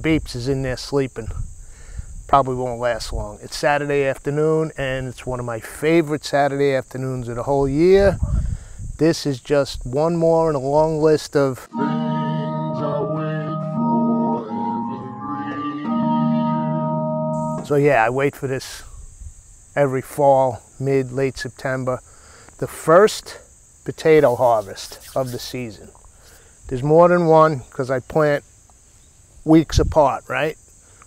beeps is in there sleeping. Probably won't last long. It's Saturday afternoon, and it's one of my favorite Saturday afternoons of the whole year. This is just one more in a long list of things I wait for every year. So yeah, I wait for this every fall, mid, late September. The first potato harvest of the season. There's more than one because I plant weeks apart, right?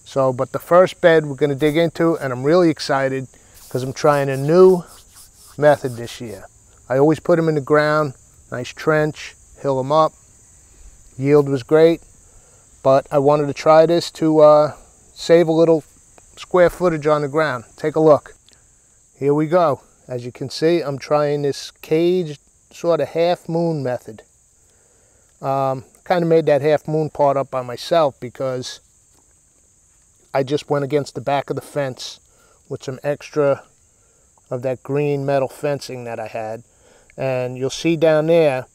So, but the first bed we're going to dig into, and I'm really excited because I'm trying a new method this year. I always put them in the ground, nice trench, hill them up. Yield was great, but I wanted to try this to save a little square footage on the ground. Take a look. Here we go. As you can see, I'm trying this caged sort of half moon method. Kind of made that half moon part up by myself because I just went against the back of the fence with some extra of that green metal fencing that I had. And you'll see down there,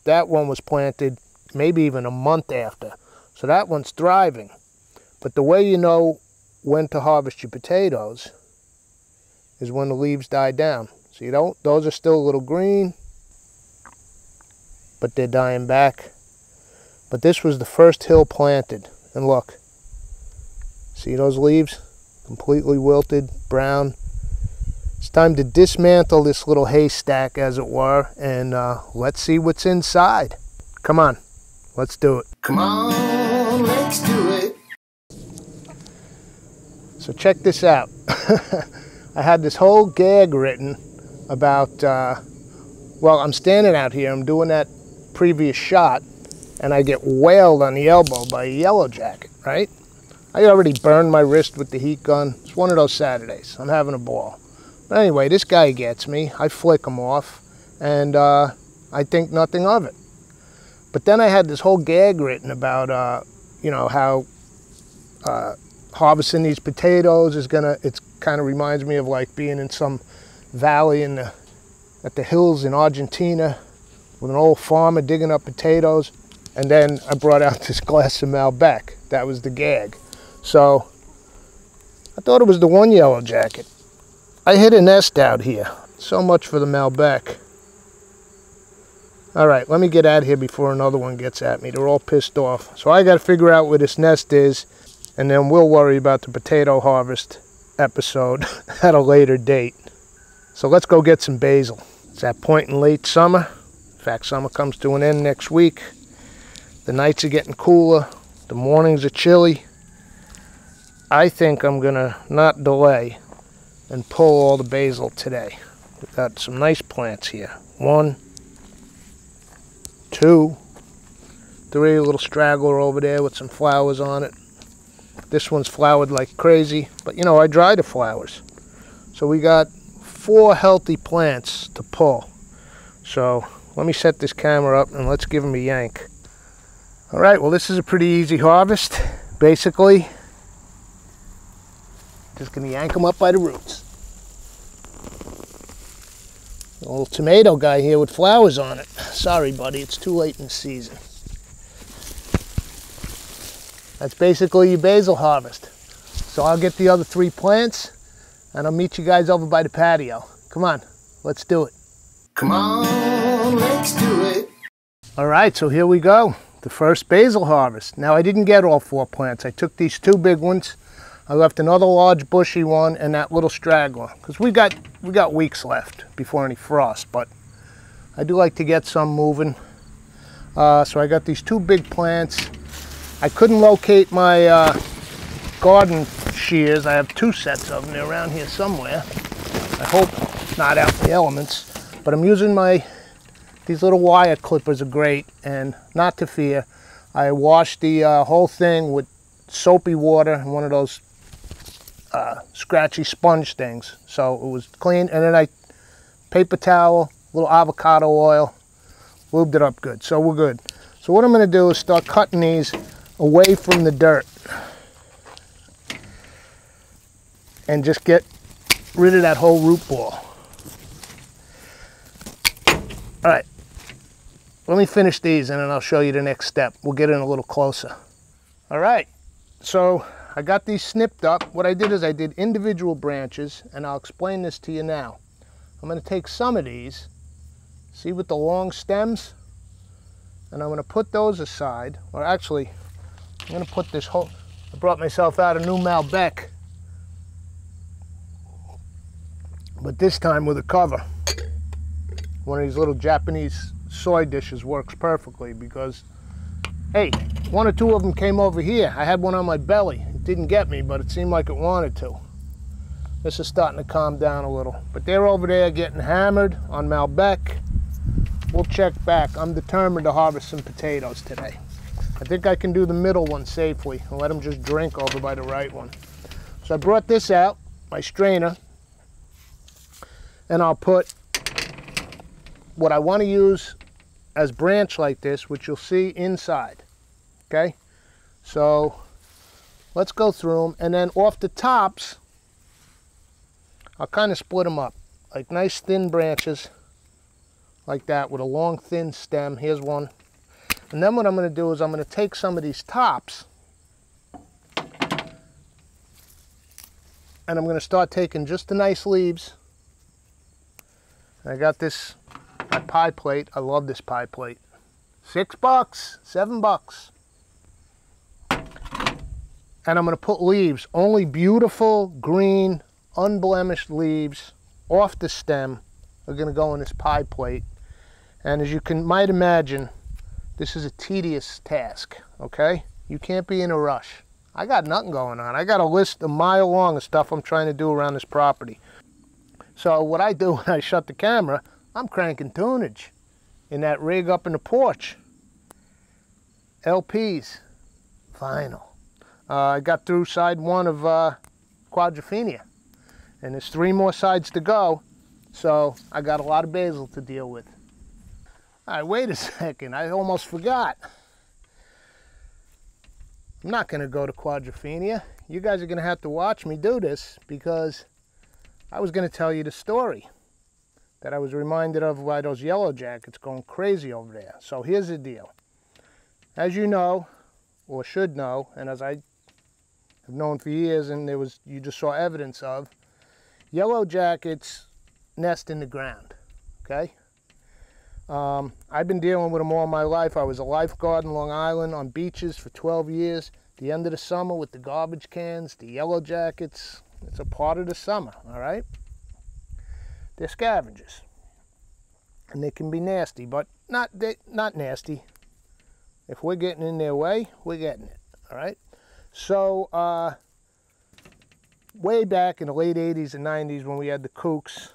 that one was planted maybe even a month after. So that one's thriving. But the way you know when to harvest your potatoes is when the leaves die down. So you don't, those are still a little green, but they're dying back. But this was the first hill planted. And look, see those leaves? Completely wilted, brown. It's time to dismantle this little haystack, as it were, and let's see what's inside. Come on, let's do it. Come on, let's do it. So check this out. I had this whole gag written about, well, I'm standing out here, I'm doing that previous shot, and I get whaled on the elbow by a yellow jacket, right? I already burned my wrist with the heat gun. It's one of those Saturdays. I'm having a ball. But anyway, this guy gets me. I flick him off, and I think nothing of it. But then I had this whole gag written about, you know, how harvesting these potatoes is gonna, it kind of reminds me of like being in some valley in at the hills in Argentina with an old farmer digging up potatoes. And then I brought out this glass of Malbec. That was the gag. So I thought it was the one yellow jacket. I hit a nest out here. So much for the Malbec. All right, let me get out of here before another one gets at me. They're all pissed off. So I got to figure out where this nest is, and then we'll worry about the potato harvest episode at a later date. So let's go get some basil. It's that point in late summer. In fact, summer comes to an end next week. The nights are getting cooler. The mornings are chilly. I think I'm gonna not delay and pull all the basil today. We've got some nice plants here. 1, 2, 3, a little straggler over there with some flowers on it. This one's flowered like crazy, but you know, I dry the flowers. So we got 4 healthy plants to pull. So let me set this camera up and let's give them a yank. All right, well, this is a pretty easy harvest. Basically, just gonna yank them up by the roots. A little tomato guy here with flowers on it. Sorry, buddy, it's too late in the season. That's basically your basil harvest. So I'll get the other 3 plants and I'll meet you guys over by the patio. Come on, let's do it. Come on, let's do it. All right, so here we go. The first basil harvest. Now I didn't get all 4 plants. I took these 2 big ones. I left another large bushy one and that little straggler because we got weeks left before any frost, but I do like to get some moving. So I got these 2 big plants. I couldn't locate my garden shears. I have 2 sets of them. They're around here somewhere. I hope not out in the elements, but I'm using these little wire clippers are great, and not to fear. I washed the whole thing with soapy water and one of those scratchy sponge things, so it was clean. And then I paper towel, a little avocado oil, lubed it up good, so we're good. So what I'm going to do is start cutting these away from the dirt and just get rid of that whole root ball. All right, let me finish these and then I'll show you the next step. We'll get in a little closer. All right, So I got these snipped up. What I did is I did individual branches, and I'll explain this to you now. I'm going to take some of these, see with the long stems, and I'm going to put those aside. Or actually, I'm going to put this whole, I brought myself out a new Malbec, but this time with a cover. One of these little Japanese soy dishes works perfectly because, hey, one or two of them came over here. I had one on my belly. It didn't get me, but it seemed like it wanted to. This is starting to calm down a little. But they're over there getting hammered on Malbec. We'll check back. I'm determined to harvest some potatoes today. I think I can do the middle one safely and let them just drink over by the right one. So I brought this out, my strainer, and I'll put what I want to use as branch like this, which you'll see inside. Okay, so let's go through them, and then off the tops I'll kind of split them up like nice thin branches like that with a long thin stem. Here's one. And then what I'm going to do is I'm going to take some of these tops and I'm going to start taking just the nice leaves. I got this, my pie plate. I love this pie plate. $6, $7. And I'm going to put leaves, only beautiful, green, unblemished leaves off the stem are going to go in this pie plate. And as you might imagine, this is a tedious task, okay? You can't be in a rush. I got nothing going on. I got a list a mile long of stuff I'm trying to do around this property. So what I do when I shut the camera, I'm cranking tunage in that rig up in the porch. LPs, vinyl. I got through side one of Quadrophenia, and there's 3 more sides to go, so I got a lot of basil to deal with. All right, wait a second, I almost forgot. I'm not going to go to Quadrophenia. You guys are going to have to watch me do this because I was going to tell you the story that I was reminded of by those yellow jackets going crazy over there. So here's the deal. As you know, or should know, and as I have known for years, and you just saw evidence of, yellow jackets nest in the ground, okay? I've been dealing with them all my life. I was a lifeguard in Long Island on beaches for 12 years. The end of the summer with the garbage cans, the yellow jackets, it's a part of the summer, all right? They're scavengers, and they can be nasty, but not nasty. If we're getting in their way, we're getting it, all right? So, way back in the late 80s and 90s when we had the Kooks,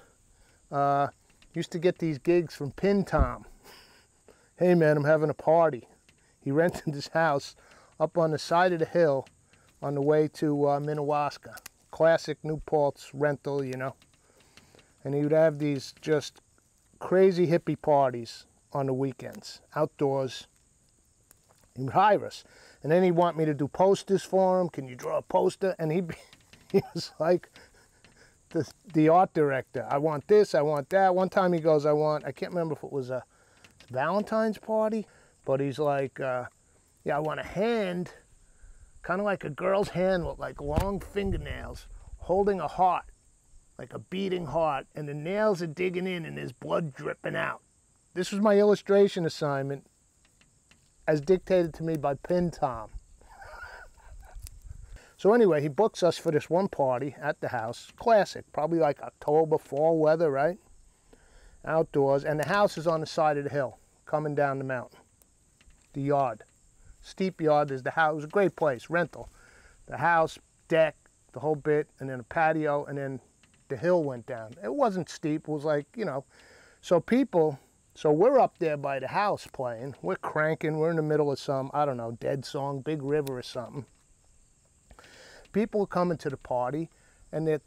used to get these gigs from Pin Tom. Hey man, I'm having a party. He rented his house up on the side of the hill on the way to Minnewaska. Classic Newport's rental, you know. And he would have these just crazy hippie parties on the weekends, outdoors. He would hire us. And then he'd want me to do posters for him. Can you draw a poster? And he was like the art director. I want this, I want that. One time he goes, I can't remember if it was a Valentine's party, but he's like, yeah, I want a hand, kind of like a girl's hand with like long fingernails, holding a heart, like a beating heart, and the nails are digging in and there's blood dripping out. This was my illustration assignment as dictated to me by Pin Tom. So anyway, he books us for this one party at the house. Classic, probably like October, fall weather, right? Outdoors, and the house is on the side of the hill, coming down the mountain. The yard, steep yard, there's the house. It was a great place, rental. The house, deck, the whole bit, and then a patio, and then the hill went down. It wasn't steep, it was like, you know. So we're up there by the house playing. We're cranking, we're in the middle of some, I don't know, Dead Song, Big River or something. People are coming to the party, and they're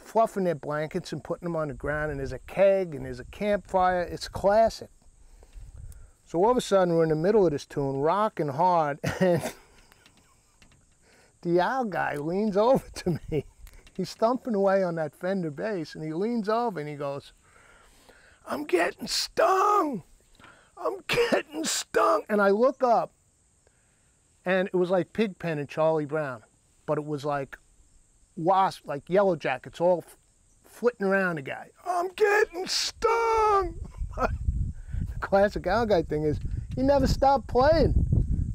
fluffing their blankets and putting them on the ground, and there's a keg, and there's a campfire. It's classic. So all of a sudden, we're in the middle of this tune, rocking hard, and the owl guy leans over to me. He's thumping away on that Fender bass, and he leans over and he goes, "I'm getting stung! I'm getting stung!" And I look up, And it was like Pigpen and Charlie Brown, but it was like wasp, like yellow jackets, all flitting around the guy. I'm getting stung. The classic Al Guy thing is he never stopped playing.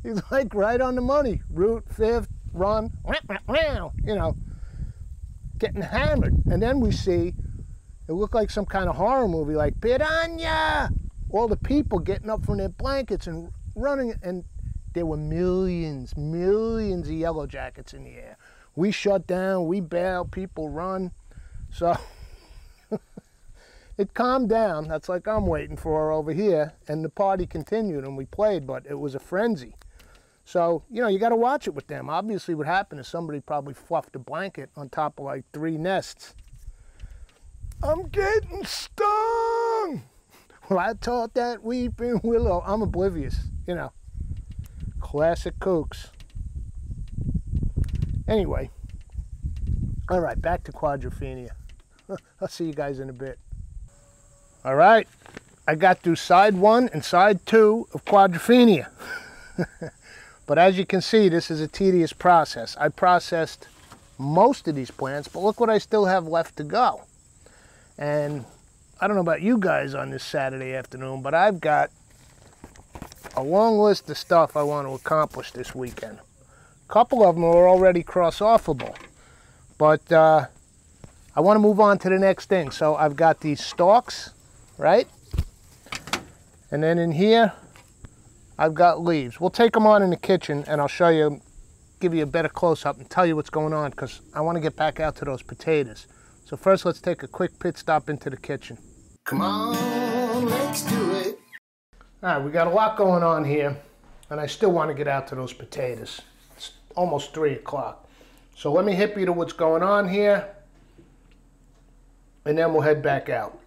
He's like right on the money. Root, fifth, run, you know, getting hammered. And then we see, it looked like some kind of horror movie, like Piranha! All the people getting up from their blankets and running, and there were millions of yellow jackets in the air. We shut down, we bailed, people run. So it calmed down. That's like I'm waiting for over here. And the party continued and we played, but it was a frenzy. So, you know, you got to watch it with them. Obviously what happened is somebody probably fluffed a blanket on top of like 3 nests. I'm getting stung. Well, I taught that weeping willow. I'm oblivious, you know. Classic kooks. Anyway, all right, back to Quadrophenia. I'll see you guys in a bit. All right, I got through side 1 and side 2 of Quadrophenia. But as you can see, this is a tedious process. I processed most of these plants, but look what I still have left to go. And I don't know about you guys on this Saturday afternoon, but I've got a long list of stuff I want to accomplish this weekend. A couple of them are already cross-offable, but I want to move on to the next thing. So I've got these stalks, right? And then in here, I've got leaves. We'll take them on in the kitchen and I'll show you, give you a better close-up and tell you what's going on because I want to get back out to those potatoes. So first, let's take a quick pit stop into the kitchen. Come on, let's do it. All right, we got a lot going on here, and I still want to get out to those potatoes. It's almost 3 o'clock. So let me hip you to what's going on here, and then we'll head back out.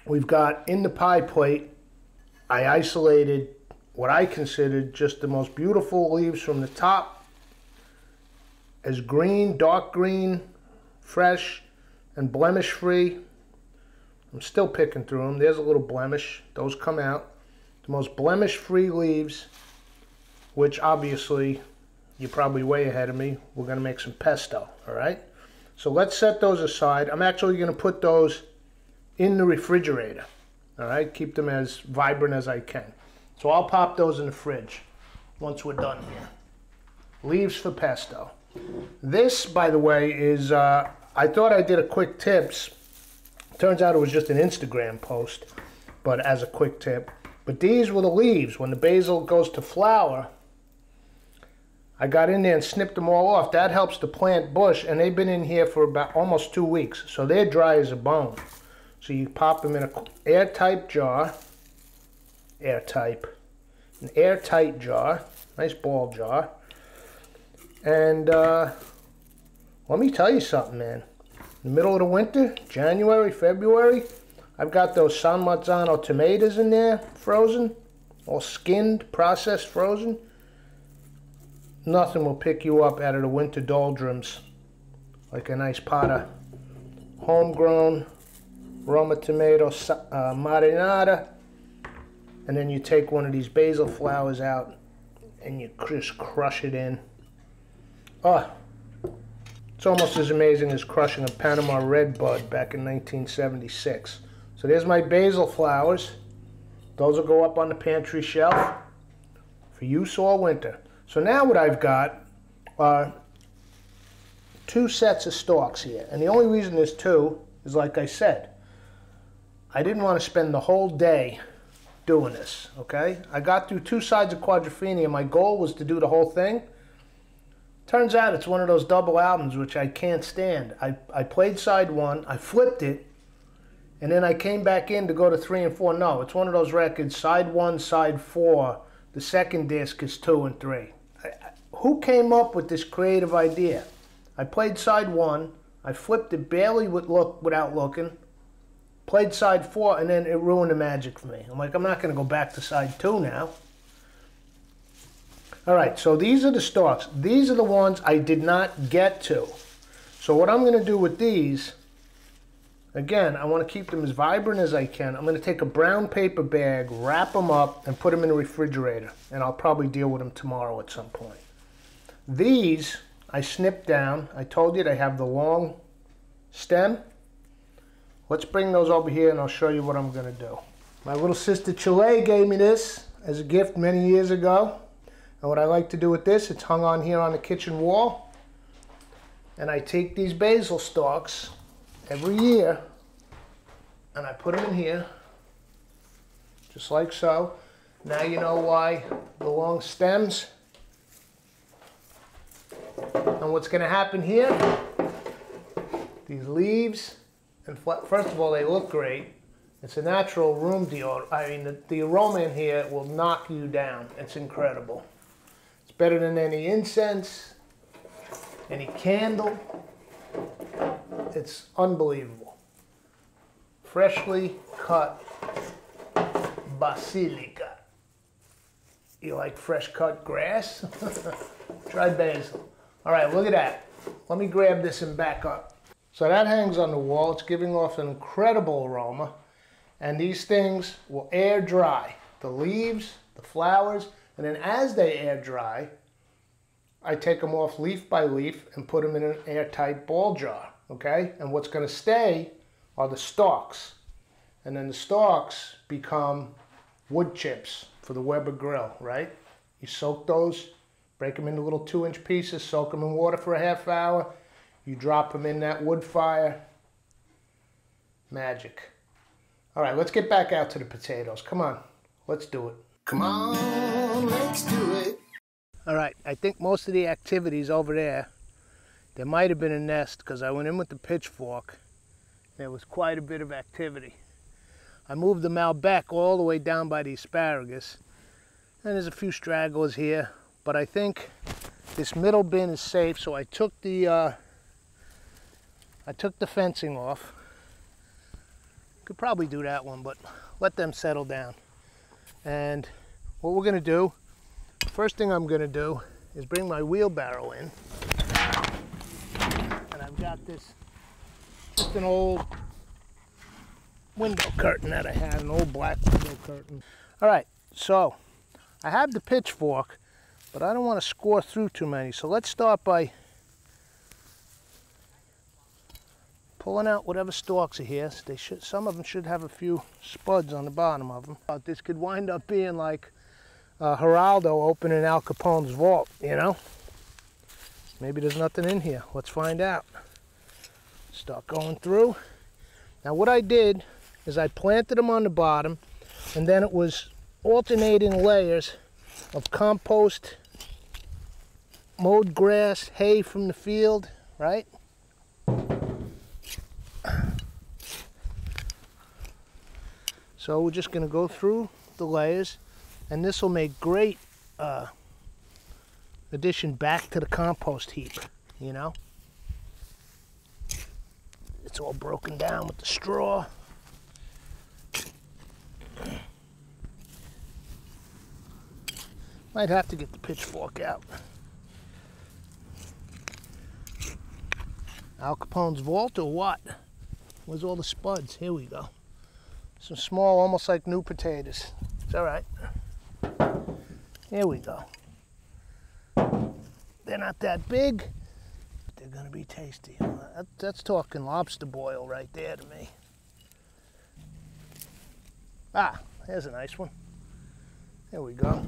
We've got in the pie plate, I isolated what I considered just the most beautiful leaves from the top, as green, dark green, fresh, and blemish-free. I'm still picking through them. There's a little blemish. Those come out. The most blemish-free leaves, which obviously you're probably way ahead of me. We're going to make some pesto, all right? So let's set those aside. I'm actually going to put those in the refrigerator, all right? Keep them as vibrant as I can. So I'll pop those in the fridge once we're done here. Leaves for pesto. This, by the way, is, I thought I did a quick tips. Turns out it was just an Instagram post, but as a quick tip. But these were the leaves. When the basil goes to flower, I got in there and snipped them all off. That helps the plant bush, and they've been in here for about almost 2 weeks. So they're dry as a bone. So you pop them in an airtight jar. An airtight jar. Nice ball jar. And let me tell you something, man. In the middle of the winter, January, February, I've got those San Marzano tomatoes in there, frozen, all skinned, processed, frozen. Nothing will pick you up out of the winter doldrums like a nice pot of homegrown Roma tomato marinara. And then you take one of these basil flowers out and you just crush it in. Oh, it's almost as amazing as crushing a Panama red bud back in 1976. So there's my basil flowers. Those will go up on the pantry shelf for use all winter. So now what I've got are 2 sets of stalks here. And the only reason there's 2 is, like I said, I didn't want to spend the whole day doing this, okay? I got through 2 sides of Quadrophenia. My goal was to do the whole thing. Turns out it's one of those double albums which I can't stand. I played side 1, I flipped it, and then I came back in to go to 3 and 4. No, it's one of those records, side 1, side 4, the second disc is 2 and 3. Who came up with this creative idea? I played side 1, I flipped it barely without looking, played side 4, and then it ruined the magic for me. I'm like, I'm not going to go back to side 2 now. All right, so these are the stalks. These are the ones I did not get to. So what I'm going to do with these, again, I want to keep them as vibrant as I can. I'm going to take a brown paper bag, wrap them up, and put them in the refrigerator. And I'll probably deal with them tomorrow at some point. These I snipped down. I told you they have the long stem. Let's bring those over here and I'll show you what I'm gonna do. My little sister Chile gave me this as a gift many years ago. And what I like to do with this, it's hung on here on the kitchen wall. And I take these basil stalks every year and I put them in here, just like so. Now you know why the long stems. And what's going to happen here, these leaves, and first of all, they look great. It's a natural room deodorant. I mean, the aroma in here will knock you down. It's incredible. It's better than any incense, any candle. It's unbelievable. Freshly cut basilica. You like fresh cut grass? Try basil. All right, look at that. Let me grab this and back up. So that hangs on the wall. It's giving off an incredible aroma. And these things will air dry. The leaves, the flowers, and then as they air dry, I take them off leaf by leaf and put them in an airtight ball jar, okay? And what's gonna stay are the stalks. And then the stalks become wood chips for the Weber grill, right? You soak those, break them into little 2-inch pieces, soak them in water for a half hour. You drop them in that wood fire. Magic. All right, let's get back out to the potatoes. Come on, let's do it. Come on, let's do it. All right, I think most of the activities over there, there might have been a nest because I went in with the pitchfork. There was quite a bit of activity. I moved them out back all the way down by the asparagus. And there's a few stragglers here, but I think this middle bin is safe, so I took the fencing off. Could probably do that one, but let them settle down. And what we're gonna do, first thing I'm gonna do is bring my wheelbarrow in. And I've got this, just an old window curtain that I had, an old black window curtain. All right, so I have the pitchfork, but I don't want to score through too many. So let's start by pulling out whatever stalks are here. Some of them should have a few spuds on the bottom of them. This could wind up being like Geraldo opening Al Capone's vault, you know? Maybe there's nothing in here. Let's find out. Start going through. Now what I did is I planted them on the bottom, and then it was alternating layers of compost, mowed grass, hay from the field, right? So we're just going to go through the layers, and this will make great addition back to the compost heap, you know? It's all broken down with the straw. Might have to get the pitchfork out. Al Capone's vault or what? Where's all the spuds? Here we go. Some small, almost like new potatoes. It's all right. Here we go. They're not that big, but they're gonna be tasty. That's talking lobster boil right there to me. Ah, there's a nice one. There we go.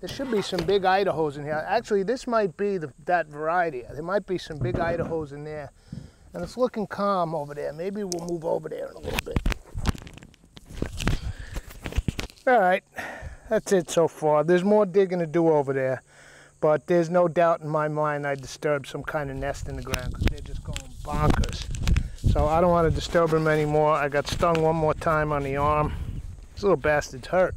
There should be some big Idahos in here. Actually, this might be that variety. There might be some big Idahos in there. And it's looking calm over there. Maybe we'll move over there in a little bit. All right, that's it so far. There's more digging to do over there. But there's no doubt in my mind I disturbed some kind of nest in the ground because they're just going bonkers. So I don't want to disturb them anymore. I got stung one more time on the arm. This little bastard's hurt.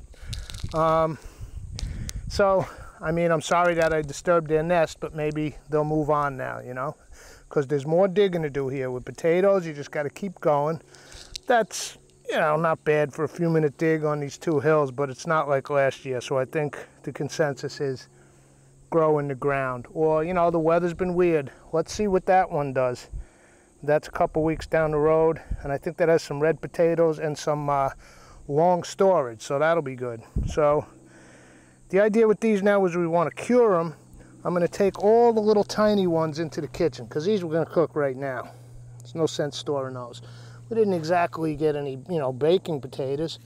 So, I mean, I'm sorry that I disturbed their nest, but maybe they'll move on now, you know? Because there's more digging to do here. With potatoes, you just got to keep going. That's, you know, not bad for a few-minute dig on these two hills, but it's not like last year. So I think the consensus is grow in the ground. Or, you know, the weather's been weird. Let's see what that one does. That's a couple weeks down the road, and I think that has some red potatoes and some long storage, so that'll be good. So the idea with these now is we want to cure them I'm going to take all the little tiny ones into the kitchen because these we're going to cook right now. There's no sense storing those. We didn't exactly get any, baking potatoes,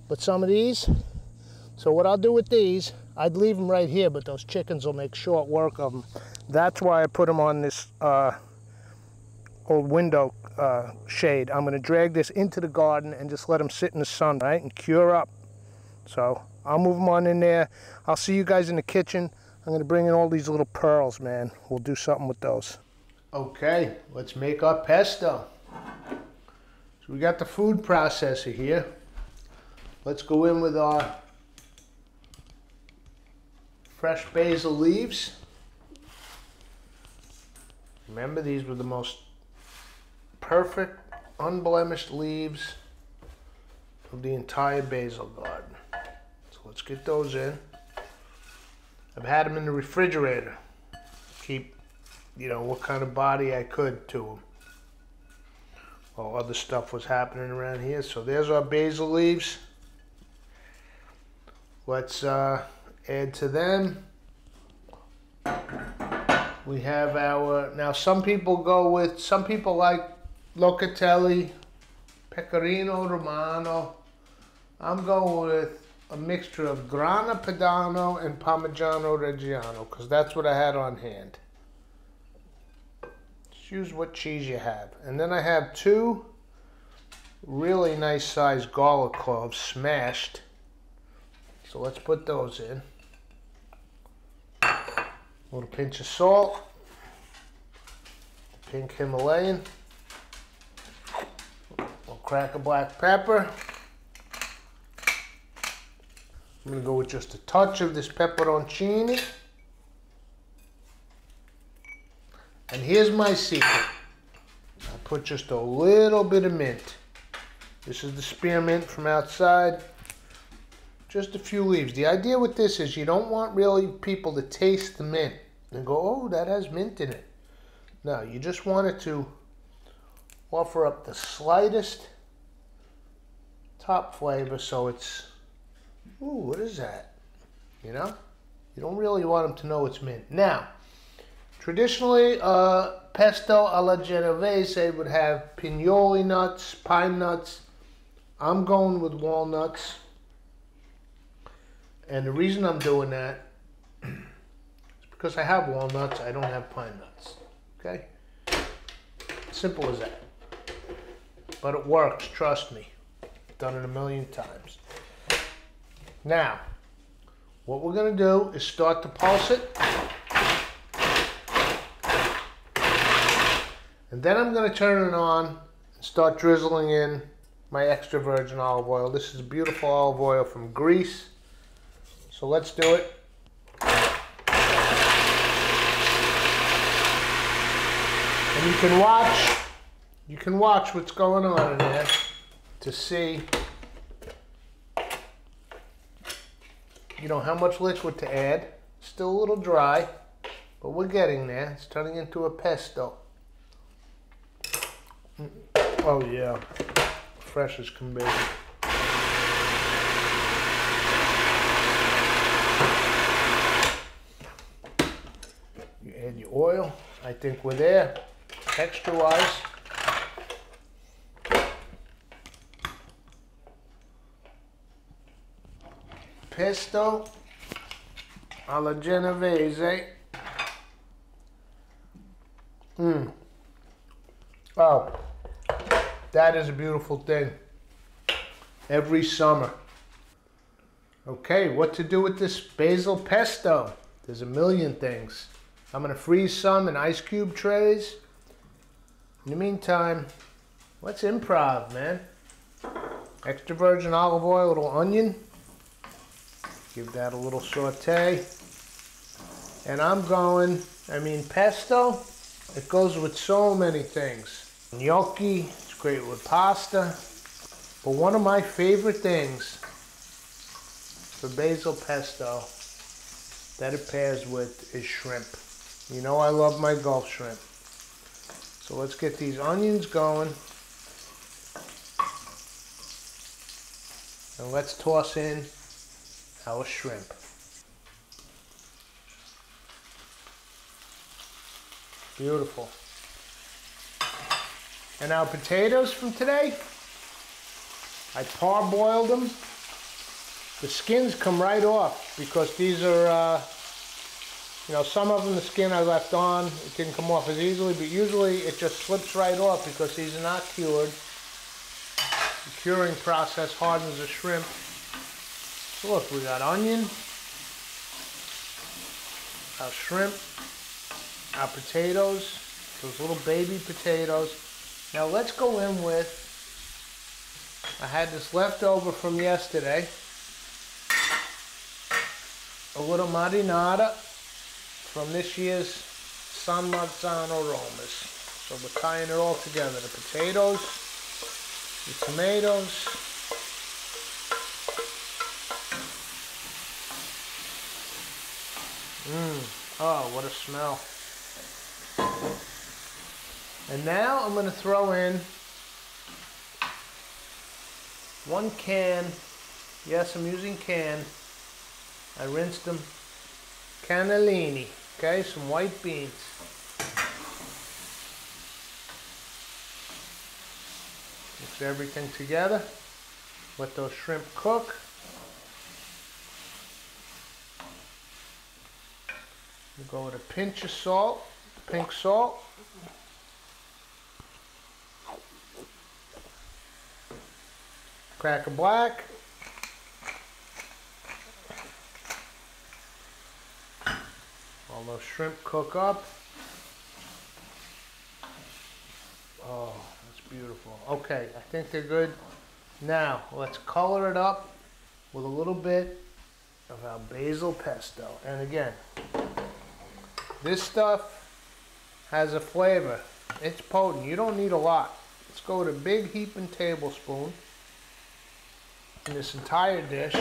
but some of these. So what I'll do with these, I'd leave them right here, but those chickens will make short work of them. That's why I put them on this old window shade. I'm going to drag this into the garden and just let them sit in the sun, right, and cure up. So I'll move them on in there. I'll see you guys in the kitchen. I'm going to bring in all these little pearls, man. We'll do something with those. Okay, let's make our pesto. So we got the food processor here. Let's go in with our fresh basil leaves. Remember, these were the most perfect, unblemished leaves of the entire basil garden. So let's get those in. I've had them in the refrigerator. Keep, what kind of body I could to them. While other stuff was happening around here. So there's our basil leaves. Let's add to them. We have our, now some people like locatelli, pecorino romano. I'm going with a mixture of Grana Padano and Parmigiano Reggiano because that's what I had on hand. Just use what cheese you have. And then I have 2 really nice sized garlic cloves smashed. So let's put those in. A little pinch of salt. Pink Himalayan. A little crack of black pepper. I'm going to go with just a touch of this pepperoncini. And here's my secret. I put just a little bit of mint. This is the spearmint from outside. Just a few leaves. The idea with this is you don't want really people to taste the mint and go, oh, that has mint in it. No, you just want it to offer up the slightest top flavor so it's, ooh, what is that? You don't really want them to know it's mint. Now, traditionally, pesto alla genovese would have pignoli nuts, pine nuts. I'm going with walnuts. And the reason I'm doing that is because I have walnuts, I don't have pine nuts. Okay? Simple as that. But it works, trust me. I've done it a million times. Now, what we're going to do is start to pulse it. And then I'm going to turn it on and start drizzling in my extra virgin olive oil. This is beautiful olive oil from Greece. So let's do it. And you can watch what's going on in there to see, how much liquid to add. Still a little dry, but we're getting there. It's turning into a pesto. Oh yeah, fresh as can be. You add your oil. I think we're there, texture-wise. Pesto alla genovese. Oh, that is a beautiful thing. Every summer. Okay, what to do with this basil pesto? There's a million things. I'm going to freeze some in ice cube trays. In the meantime, let's improv, man. Extra virgin olive oil, a little onion. Give that a little saute. And pesto, it goes with so many things. Gnocchi, it's great with pasta. But one of my favorite things for basil pesto that it pairs with is shrimp. You know I love my Gulf shrimp. So let's get these onions going. And let's toss in our shrimp. Beautiful. And our potatoes from today, I parboiled them. The skins come right off because these are, you know, some of them the skin I left on, it didn't come off as easily, but usually it just slips right off because these are not cured. The curing process hardens the shrimp. So look, we got onion, our shrimp, our potatoes, those little baby potatoes. Now let's go in with, I had this left over from yesterday, a little marinara from this year's San Marzano Romas. So we're tying it all together, the potatoes, the tomatoes, oh, what a smell. And now I'm going to throw in 1 can, yes, I'm using can, I rinsed them, cannellini, okay, some white beans. Mix everything together, let those shrimp cook. We'll go with a pinch of salt, pink salt. Cracker black. All those shrimp cook up. Oh, that's beautiful. Okay, I think they're good. Now, let's color it up with a little bit of our basil pesto. And again, this stuff has a flavor. It's potent. You don't need a lot. Let's go with a big heaping tablespoon in this entire dish.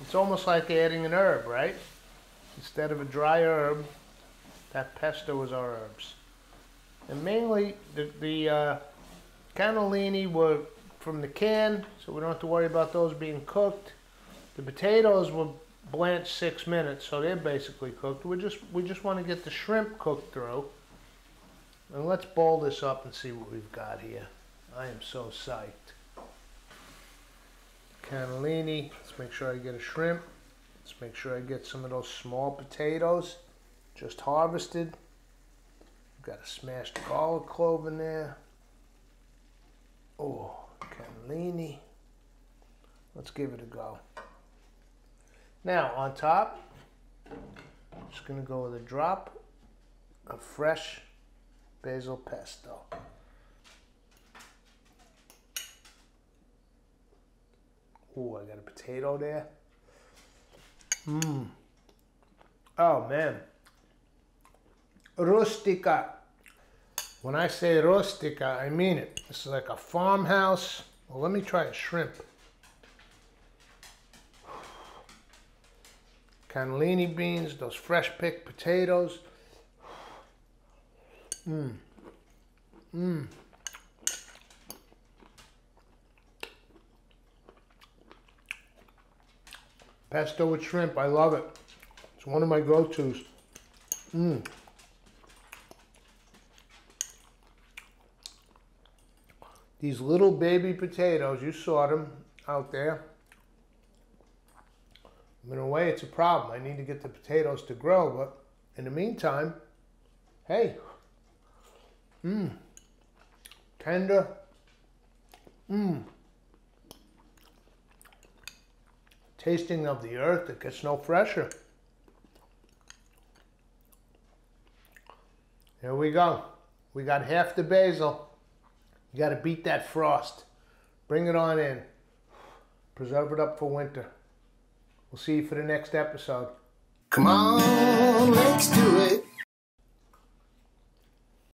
It's almost like adding an herb, right? Instead of a dry herb, that pesto is our herbs. And mainly the cannellini were from the can, so we don't have to worry about those being cooked. The potatoes were blanched 6 minutes, so they're basically cooked. We just want to get the shrimp cooked through. And let's bowl this up and see what we've got here. I am so psyched. Cannellini. Let's make sure I get a shrimp. Let's make sure I get some of those small potatoes just harvested. We've got a smashed garlic clove in there. Oh, cannellini. Let's give it a go. Now on top, I'm just going to go with a drop of fresh basil pesto. Oh, I got a potato there. Oh man. Rustica. When I say rustica, I mean it. This is like a farmhouse. Well, let me try a shrimp. Cannellini beans, those fresh picked potatoes. Pesto with shrimp, I love it. It's one of my go-tos. These little baby potatoes, you saw them out there. In a way, it's a problem. I need to get the potatoes to grow, but in the meantime, hey, tender, tasting of the earth, it gets no fresher. Here we go. We got half the basil. You got to beat that frost. Bring it on in. Preserve it up for winter. We'll see you for the next episode. Come on, let's do it.